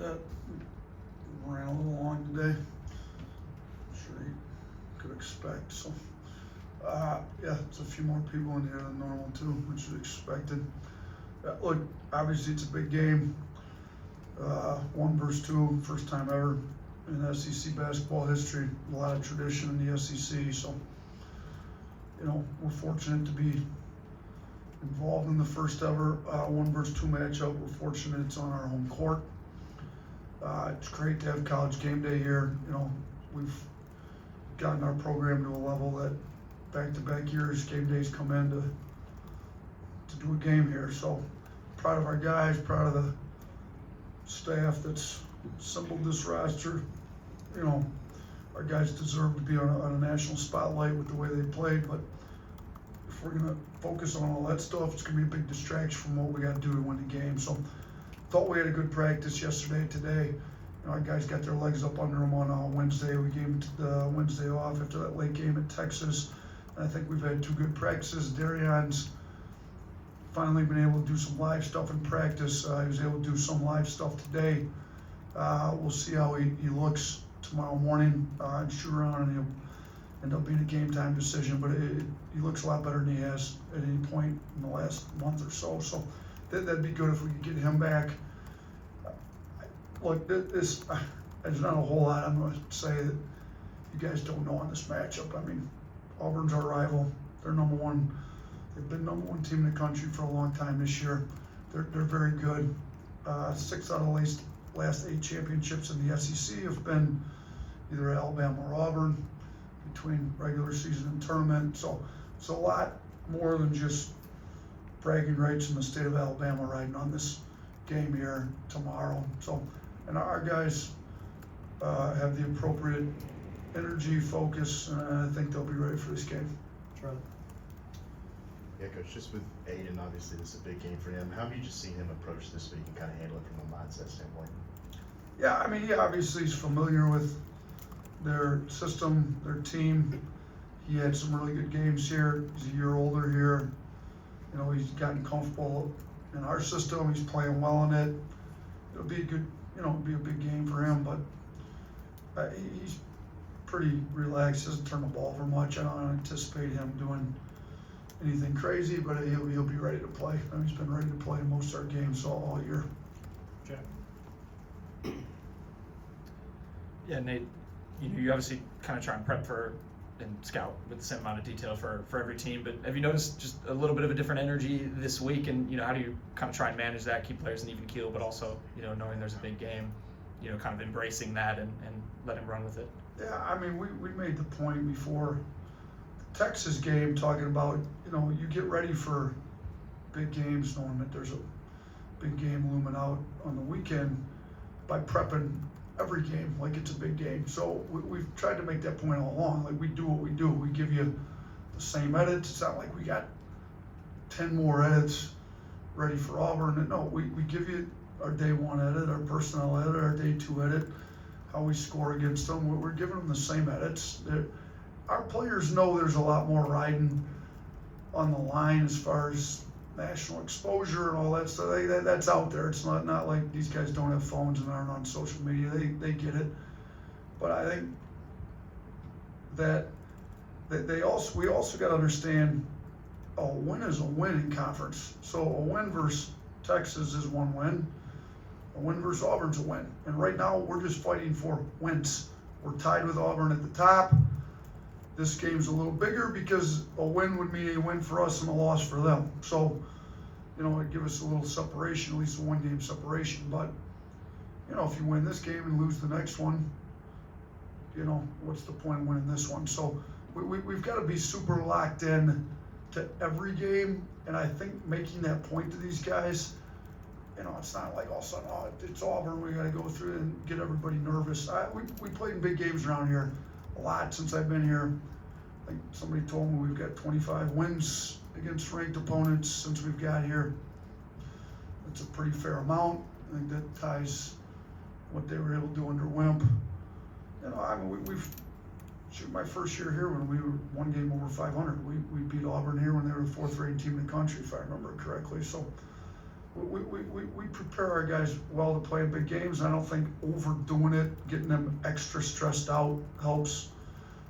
That ran a little long today. Sure you could expect. So, yeah, it's a few more people in here than normal too, which is expected. Look, obviously it's a big game. 1 versus 2, first time ever in SEC basketball history. A lot of tradition in the SEC, so we're fortunate to be involved in the first ever 1 versus 2 matchup. We're fortunate it's on our home court. It's great to have college game day here. We've gotten our program to a level that back-to-back years game days come in to do a game here. So proud of our guys, proud of the staff that's assembled this roster. Our guys deserve to be on a national spotlight with the way they played, but if we're gonna focus on all that stuff, it's gonna be a big distraction from what we gotta do to win the game. So thought we had a good practice yesterday, today. Our guys got their legs up under them on Wednesday. We gave them the Wednesday off after that late game at Texas. And I think we've had 2 good practices. Darion's finally been able to do some live stuff in practice. He was able to do some live stuff today. We'll see how he looks tomorrow morning and shoot around, and he'll end up being a game time decision. But he looks a lot better than he has at any point in the last month or so. So that'd be good if we could get him back. Look, there's not a whole lot I'm going to say that you guys don't know on this matchup. I mean, Auburn's our rival. They're number 1. They've been number 1 team in the country for a long time this year. They're very good. 6 out of the last 8 championships in the SEC have been either Alabama or Auburn between regular season and tournament. So it's a lot more than just bragging rights in the state of Alabama riding on this game here tomorrow. So, and our guys have the appropriate energy, focus, and I think they'll be ready for this game. Charlie? Yeah, Coach, just with Aiden, obviously this is a big game for him. How have you just seen him approach this week and kind of handle it from a mindset standpoint? Yeah, I mean, obviously he's familiar with their system, their team. He had some really good games here. He's a year older here. He's gotten comfortable in our system. He's playing well in it. It'll be a good, it'll be a big game for him, but he's pretty relaxed. He doesn't turn the ball over much. I don't anticipate him doing anything crazy, but he'll be ready to play. He's been ready to play in most of our games all year. Jack? Yeah, Nate, you obviously kind of try and prep for and scout with the same amount of detail for every team, but have you noticed just a little bit of a different energy this week? And how do you kind of try and manage that, keep players in even keel, but also knowing there's a big game, kind of embracing that and let him run with it? Yeah, I mean, we made the point before the Texas game talking about you get ready for big games knowing that there's a big game looming out on the weekend by prepping every game like it's a big game. So we've tried to make that point all along. Like, we do what we do. We give you the same edits. It's not like we got 10 more edits ready for Auburn. No, we give you our day 1 edit, our personnel edit, our day 2 edit, how we score against them. We're giving them the same edits. Our players know there's a lot more riding on the line as far as national exposure and all that stuff. That's out there. It's not like these guys don't have phones and aren't on social media. They get it. But I think that we also got to understand a win is a win in conference. So a win versus Texas is 1 win. A win versus Auburn's a win. And right now we're just fighting for wins. We're tied with Auburn at the top. This game's a little bigger because a win would mean a win for us and a loss for them. So, it'd give us a little separation, at least a 1-game separation. But, if you win this game and lose the next one, what's the point of winning this one? So we've got to be super locked in to every game. And I think making that point to these guys, it's not like all of a sudden, it's Auburn, we got to go through it and get everybody nervous. We played in big games around here a lot since I've been here. I think somebody told me we've got 25 wins against ranked opponents since we've got here. That's a pretty fair amount. I think that ties what they were able to do under Wimp. We've my first year here when we were 1 game over 500. We beat Auburn here when they were the 4th ranked team in the country, if I remember correctly. So we prepare our guys well to play in big games. I don't think overdoing it, getting them extra stressed out helps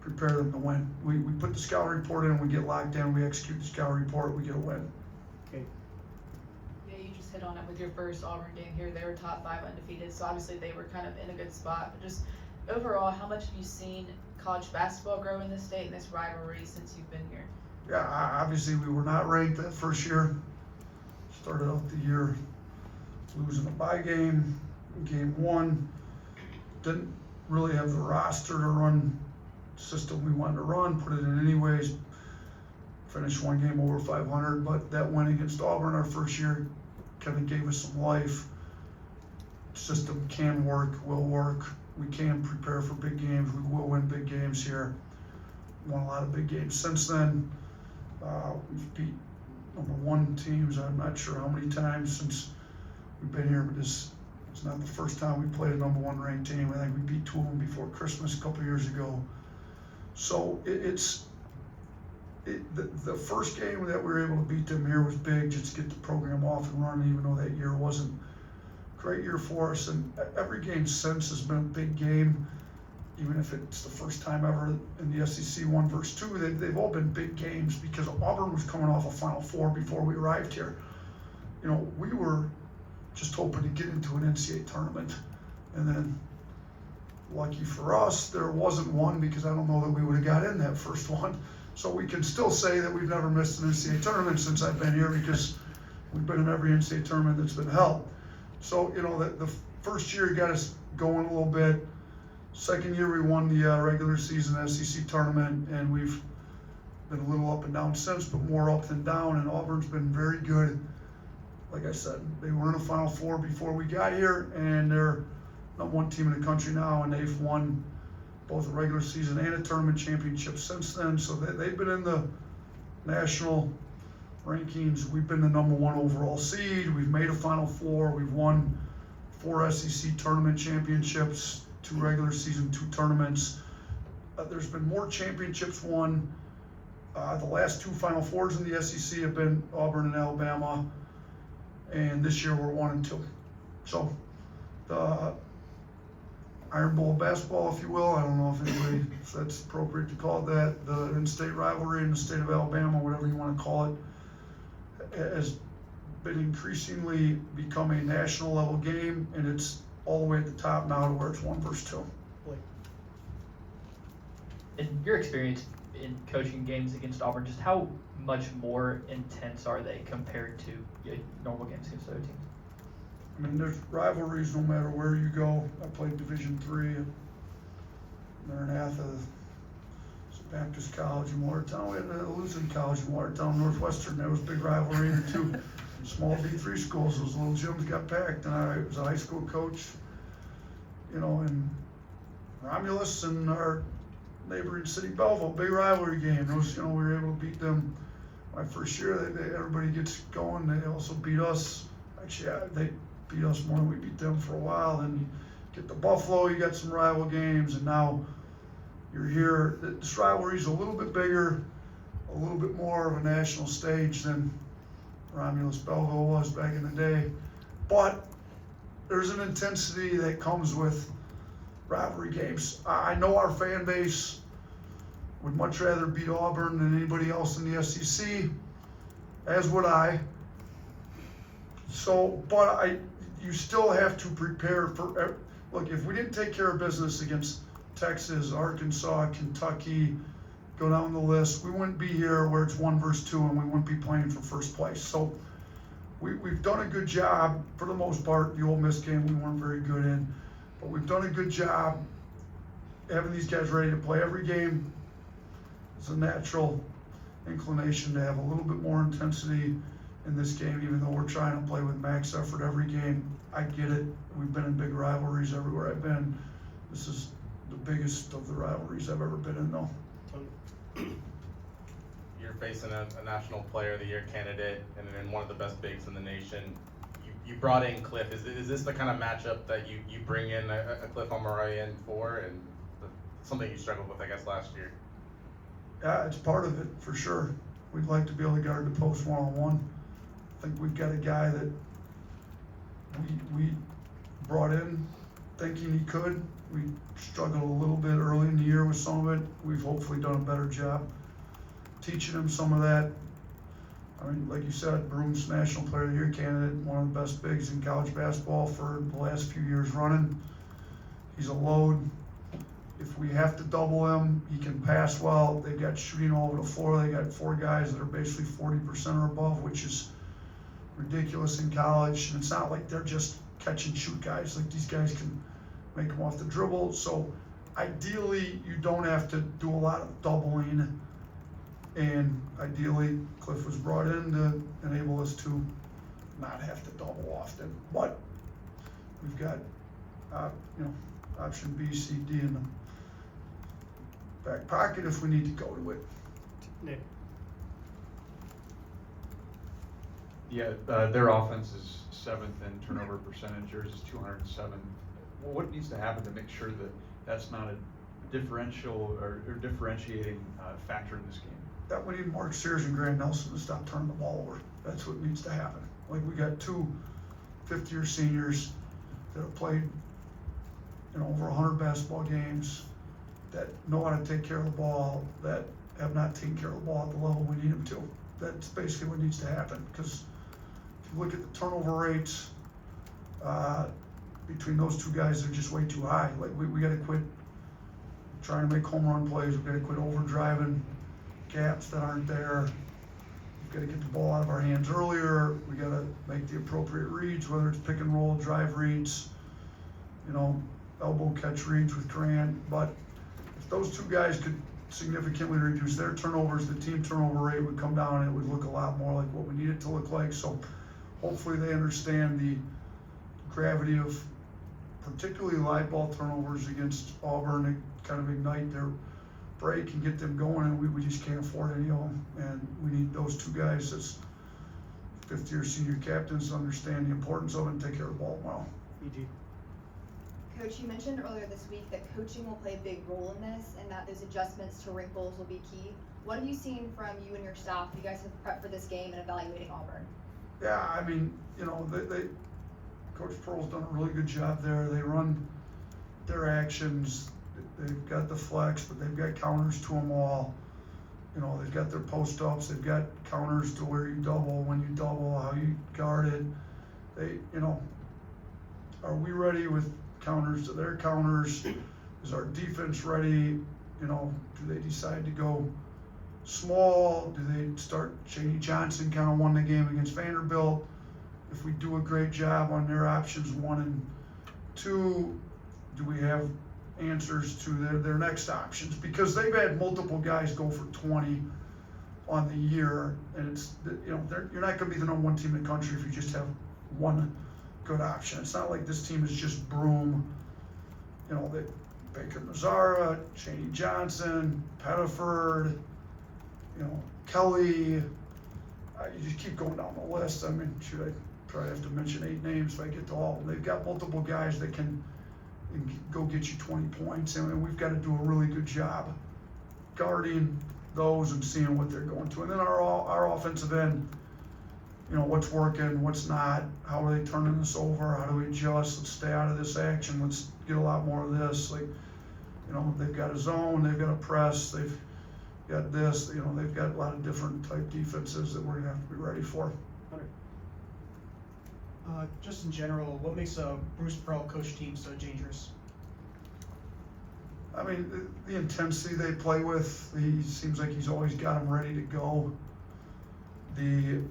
prepare them to win. We put the scout report in, we get locked in, we execute the scout report, we get a win. Yeah, you just hit on it with your first Auburn game here. They were top 5 undefeated, so obviously they were kind of in a good spot. But just overall, how much have you seen college basketball grow in this state and this rivalry since you've been here? Yeah, obviously we were not ranked that first year. Started out the year losing a bye game, game 1. Didn't really have the roster to run the system we wanted to run, put it in anyways. Finished one game over 500, but that win against Auburn our first year kind of gave us some life. System can work, will work. We can prepare for big games. We will win big games here. Won a lot of big games since then. We've beat number 1 teams, I'm not sure how many times since we've been here, but it's not the first time we played a number 1 ranked team. I think we beat 2 of them before Christmas a couple years ago. So the first game that we were able to beat them here was big, just to get the program off and running, even though that year wasn't a great year for us. And every game since has been a big game, even if it's the first time ever in the SEC 1 versus 2, they've all been big games because Auburn was coming off a Final Four before we arrived here. You know, we were just hoping to get into an NCAA tournament, and then lucky for us, there wasn't one because I don't know that we would have got in that first one. So we can still say that we've never missed an NCAA tournament since I've been here because we've been in every NCAA tournament that's been held. So, you know, the first year got us going a little bit. Second year we won the regular season SEC tournament, and we've been a little up and down since, but more up than down, and Auburn's been very good. Like I said, they were in a Final Four before we got here, and they're number 1 team in the country now, and they've won both a regular season and a tournament championship since then. So they've been in the national rankings. We've been the number 1 overall seed. We've made a Final Four. We've won 4 SEC tournament championships, 2 regular season, 2 tournaments. There's been more championships won. The last 2 Final Fours in the SEC have been Auburn and Alabama, and this year we're 1 and 2. So the Iron Bowl basketball, if you will, I don't know if that's appropriate to call it that, the in-state rivalry in the state of Alabama, whatever you want to call it, has been increasingly become a national level game, and it's all the way at the top now to where it's 1 versus 2. In your experience in coaching games against Auburn, just how much more intense are they compared to normal games against other teams? I mean, there's rivalries no matter where you go. I played Division III at Maranatha, Baptist College in Watertown. We had a Lutheran College in Watertown, Northwestern. There was a big rivalry in the 2 small D3 schools. Those little gyms got packed, and I was a high school coach, you know, in Romulus and our neighboring city, Belleville. Big rivalry game. Those, you know, we were able to beat them my first year. Everybody gets going. They also beat us. Actually, they beat us more than we beat them for a while. Then you get to Buffalo, you got some rival games, and now you're here. This rivalry is a little bit bigger, a little bit more of a national stage than Romulus Belleville was back in the day. But there's an intensity that comes with rivalry games. I know our fan base would much rather beat Auburn than anybody else in the SEC, as would I. So, but you still have to prepare for, look, if we didn't take care of business against Texas, Arkansas, Kentucky, go down the list, we wouldn't be here where it's 1 versus 2 and we wouldn't be playing for first place. So we've done a good job for the most part. The Ole Miss game we weren't very good in, but we've done a good job having these guys ready to play every game. It's a natural inclination to have a little bit more intensity in this game, even though we're trying to play with max effort every game. I get it. We've been in big rivalries everywhere I've been. This is the biggest of the rivalries I've ever been in, though. You're facing a National Player of the Year candidate and then one of the best bigs in the nation. You brought in Cliff. Is this the kind of matchup that you bring in a Cliff Omoruyi in for, and something you struggled with, I guess, last year? Yeah, it's part of it, for sure. We'd like to be able to guard the post one-on-one. I think we've got a guy that we brought in thinking he could. We struggled a little bit early in the year with some of it. We've hopefully done a better job teaching him some of that. I mean, like you said, Broom's National Player of the Year candidate, one of the best bigs in college basketball for the last few years running. He's a load. If we have to double him, he can pass well. They've got shooting all over the floor. They got 4 guys that are basically 40% or above, which is ridiculous in college. And it's not like they're just catch and shoot guys. Like, these guys can make them off the dribble. So ideally, you don't have to do a lot of doubling. And ideally, Cliff was brought in to enable us to not have to double often. But we've got, option B, C, D in the back pocket if we need to go to it. Nick. Yeah, their offense is 7th in turnover percentage. Yours is 207. What needs to happen to make sure that that's not a differential or differentiating factor in this game? That we need Mark Sears and Grant Nelson to stop turning the ball over. That's what needs to happen. Like, we got 2 fifth-year seniors that have played, over 100 basketball games, that know how to take care of the ball, that have not taken care of the ball at the level we need them to. That's basically what needs to happen. Because if you look at the turnover rates between those 2 guys, they're just way too high. Like, we got to quit trying to make home run plays. We got to quit overdriving gaps that aren't there. We've got to get the ball out of our hands earlier. We got to make the appropriate reads, whether it's pick and roll, drive reads, elbow catch reads with Grant. But if those 2 guys could significantly reduce their turnovers, the team turnover rate would come down and it would look a lot more like what we need it to look like. So hopefully they understand the gravity of particularly live ball turnovers against Auburn. They kind of ignite their break and get them going, and we just can't afford any of them. And we need those 2 guys as 5th-year senior captains to understand the importance of it and take care of the ball well. BG. Coach, you mentioned earlier this week that coaching will play a big role in this and that those adjustments to wrinkles will be key. What have you seen from you and your staff? You guys have prepped for this game and evaluating Auburn. Yeah, I mean, Coach Pearl's done a really good job there. They run their actions. They've got the flex, but they've got counters to them all. They've got their post-ups. They've got counters to where you double, when you double, how you guard it. Are we ready with counters to their counters? Is our defense ready? Do they decide to go small? Do they start? Cheney Johnson kind of won the game against Vanderbilt. If we do a great job on their options 1 and 2, do we have answers to their next options? Because they've had multiple guys go for 20 on the year, and it's you're not going to be the #1 team in the country if you just have 1 good option. It's not like this team is just Broom. Baker Mazzara, Cheney Johnson, Pettiford, Kelly. You just keep going down the list. I mean, should I probably have to mention 8 names if I get to all? They've got multiple guys that can go get you 20 points, and we've got to do a really good job guarding those and seeing what they're going to. And then our offensive end, what's working, what's not, how are they turning this over, how do we adjust, let's stay out of this action, let's get a lot more of this. Like, they've got a zone, they've got a press, they've got this, they've got a lot of different type defenses that we're going to have to be ready for. Just in general, what makes a Bruce Pearl coach team so dangerous? I mean, the intensity they play with, he seems like he's always got them ready to go. The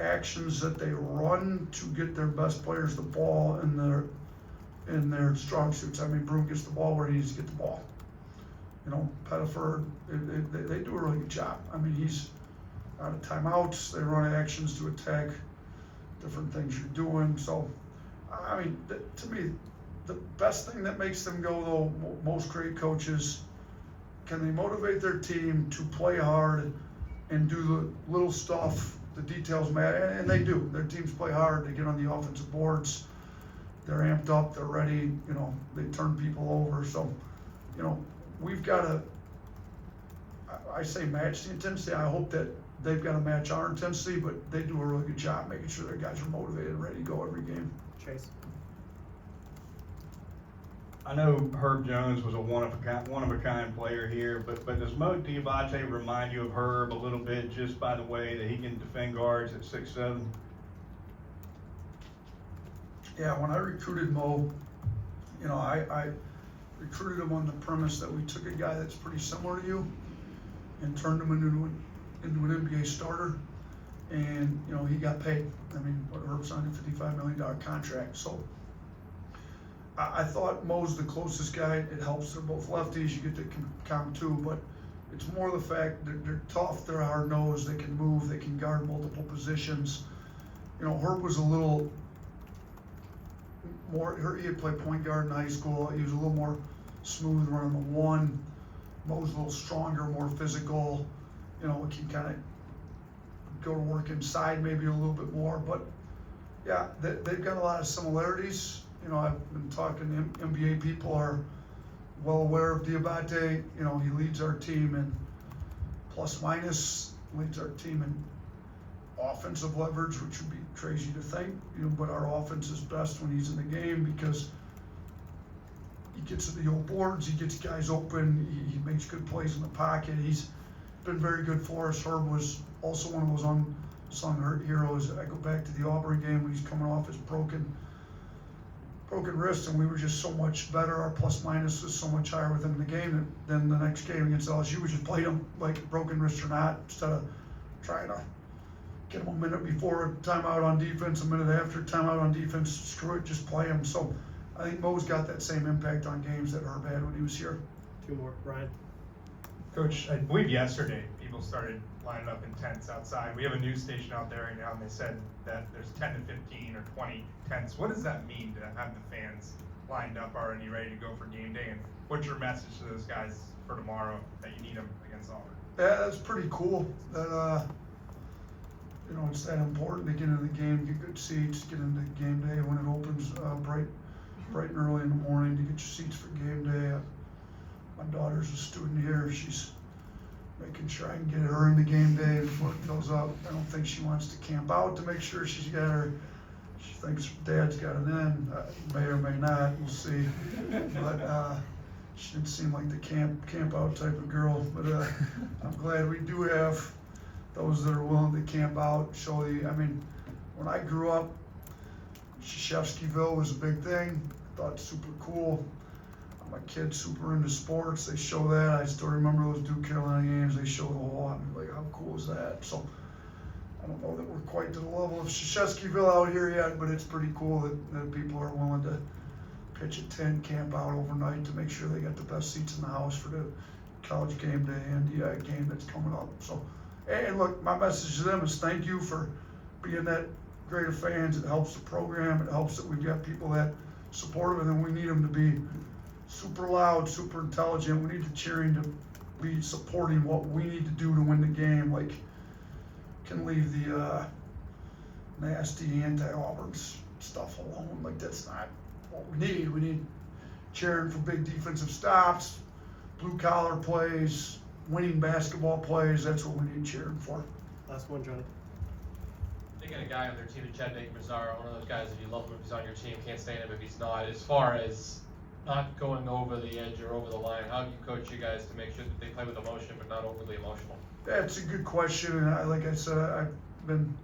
actions that they run to get their best players the ball in their strong suits. I mean, Broom gets the ball where he needs to get the ball. Pettiford, they do a really good job. I mean, he's out of timeouts. They run actions to attack different things you're doing. So, I mean, to me, the best thing that makes them go, though, most great coaches, can they motivate their team to play hard and do the little stuff, the details matter, and they do. Their teams play hard, they get on the offensive boards, they're amped up, they're ready, they turn people over. So, we've got to, I say match the intensity. I hope that they've got to match our intensity, but they do a really good job making sure their guys are motivated and ready to go every game. Chase. I know Herb Jones was a one of a kind player here, but does Mo Diabate remind you of Herb a little bit just by the way that he can defend guards at 6'7"? Yeah, when I recruited Mo, you know, I recruited him on the premise that we took a guy that's pretty similar to you and turned him into an NBA starter. And, you know, he got paid. I mean, Herb signed a $55 million contract. So I thought Mo's the closest guy. It helps. They're both lefties. You get to comp too, but it's more the fact that they're tough, they're hard-nosed, they can move, they can guard multiple positions. You know, Herb was a little more, he had played point guard in high school. He was a little more smooth running the one. Mo's a little stronger, more physical. You know, can kind of go to work inside maybe a little bit more. But yeah, they've got a lot of similarities. You know, I've been talking to NBA people are well aware of Diabate. You know, he leads our team in plus minus, leads our team in offensive leverage, which would be crazy to think, you know, but our offense is best when he's in the game because he gets to the old boards, he gets guys open, he makes good plays in the pocket. He's been very good for us. Herb was also one of those unsung heroes. I go back to the Auburn game when he's coming off his broken wrist, and we were just so much better. Our plus minus was so much higher with him in the game than the next game against LSU. We just played him like broken wrist or not, instead of trying to get him a minute before timeout on defense, a minute after timeout on defense. Screw it, just play him. So I think Mo's got that same impact on games that Herb had when he was here. Two more. Ryan. Coach, I believe yesterday people started lining up in tents outside. We have a news station out there right now, and they said that there's 10 to 15 or 20 tents. What does that mean to have the fans lined up already ready to go for game day? And what's your message to those guys for tomorrow that you need them against Auburn? Yeah, that's pretty cool. That you know, it's that important to get into the game, get good seats, get into game day when it opens bright and early in the morning to get your seats for game day. My daughter's a student here. She's making sure I can get her into game day before it goes up. I don't think she wants to camp out to make sure she's got her. She thinks dad's got it in. May or may not. We'll see. But she didn't seem like the camp out type of girl. But I'm glad we do have those that are willing to camp out. Show the. I mean, when I grew up, Krzyzewskiville was a big thing. I thought super cool. My kids super into sports. They show that. I still remember those Duke Carolina games. They show the whole lot. I'm like, how cool is that? So I don't know that we're quite to the level of Krzyzewskiville out here yet, but it's pretty cool that people are willing to pitch a tent, camp out overnight to make sure they got the best seats in the house for the college game day and the game that's coming up. So, and look, my message to them is thank you for being that great of fans. It helps the program. It helps that we've got people that support them, and then we need them to be super loud, super intelligent. We need the cheering to be supporting what we need to do to win the game. Like, can leave the nasty anti-Auburn stuff alone. Like, that's not what we need. We need cheering for big defensive stops, blue collar plays, winning basketball plays. That's what we need cheering for. Last one, Johnny. They got a guy on their team, Chadwick Mazzara, one of those guys, if you love him if he's on your team, can't stand him if he's not. As far as not going over the edge or over the line, how do you coach you guys to make sure that they play with emotion but not overly emotional? That's a good question, and like I said, I've been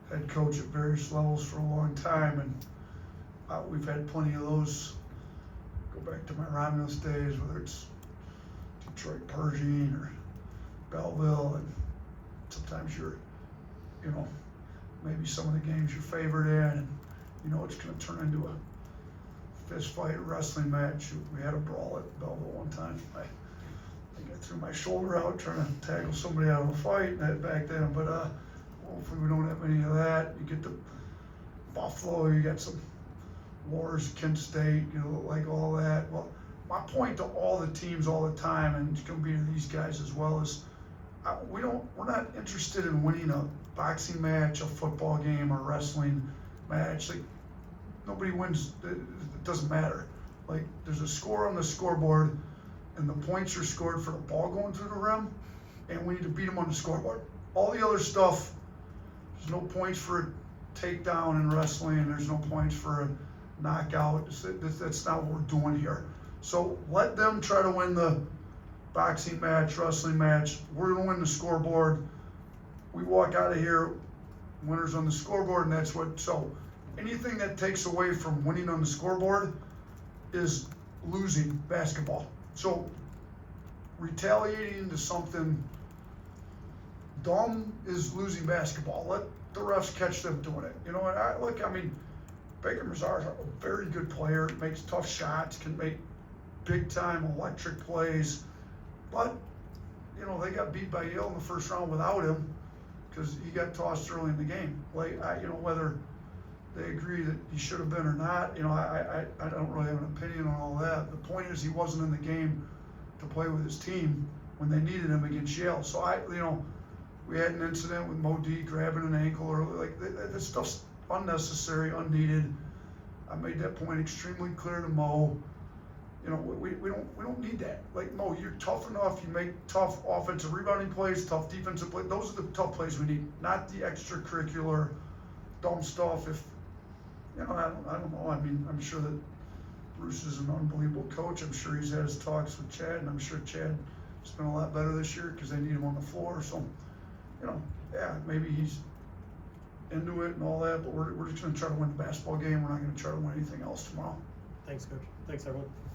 head coach at various levels for a long time, and we've had plenty of those. Go back to my Romulus days, whether it's Detroit Pershing or Belleville, and sometimes you're, you know, maybe some of the games you're favored in, and you know it's going to turn into a fist fight, wrestling match. We had a brawl at Belleville one time. I think I threw my shoulder out trying to tackle somebody out of a fight back then, but hopefully we don't have any of that. You get to Buffalo, you got some wars, Kent State, you know, like all that. Well, my point to all the teams all the time, and it's going to be to these guys as well, is we're not interested in winning a boxing match, a football game, or a wrestling match. Like, nobody wins. It doesn't matter. Like, there's a score on the scoreboard, and the points are scored for the ball going through the rim, and we need to beat them on the scoreboard. all the other stuff, there's no points for a takedown in wrestling, there's no points for a knockout. That's not what we're doing here. So let them try to win the boxing match, wrestling match. We're gonna win the scoreboard. We walk out of here, winners on the scoreboard, and that's what, so anything that takes away from winning on the scoreboard is losing basketball. So retaliating to something dumb is losing basketball. Let the refs catch them doing it. You know, and I mean, Baker Mazar's a very good player, makes tough shots, can make big time electric plays, but you know, they got beat by Yale in the first round without him because he got tossed early in the game. Like, you know, whether they agree that he should have been or not, you know, I don't really have an opinion on all that. The point is he wasn't in the game to play with his team when they needed him against Yale. So you know, we had an incident with Mo D grabbing an ankle, or like that stuff's unnecessary, unneeded. I made that point extremely clear to Mo. You know, we don't need that. Like, Mo, you're tough enough. You make tough offensive rebounding plays, tough defensive plays. Those are the tough plays we need, not the extracurricular dumb stuff. If you know, I don't know. I mean, I'm sure that Bruce is an unbelievable coach. I'm sure he's had his talks with Chad, and I'm sure Chad has been a lot better this year because they need him on the floor. So, you know, yeah, maybe he's into it and all that, but we're just going to try to win the basketball game. We're not going to try to win anything else tomorrow. Thanks, Coach. Thanks, everyone.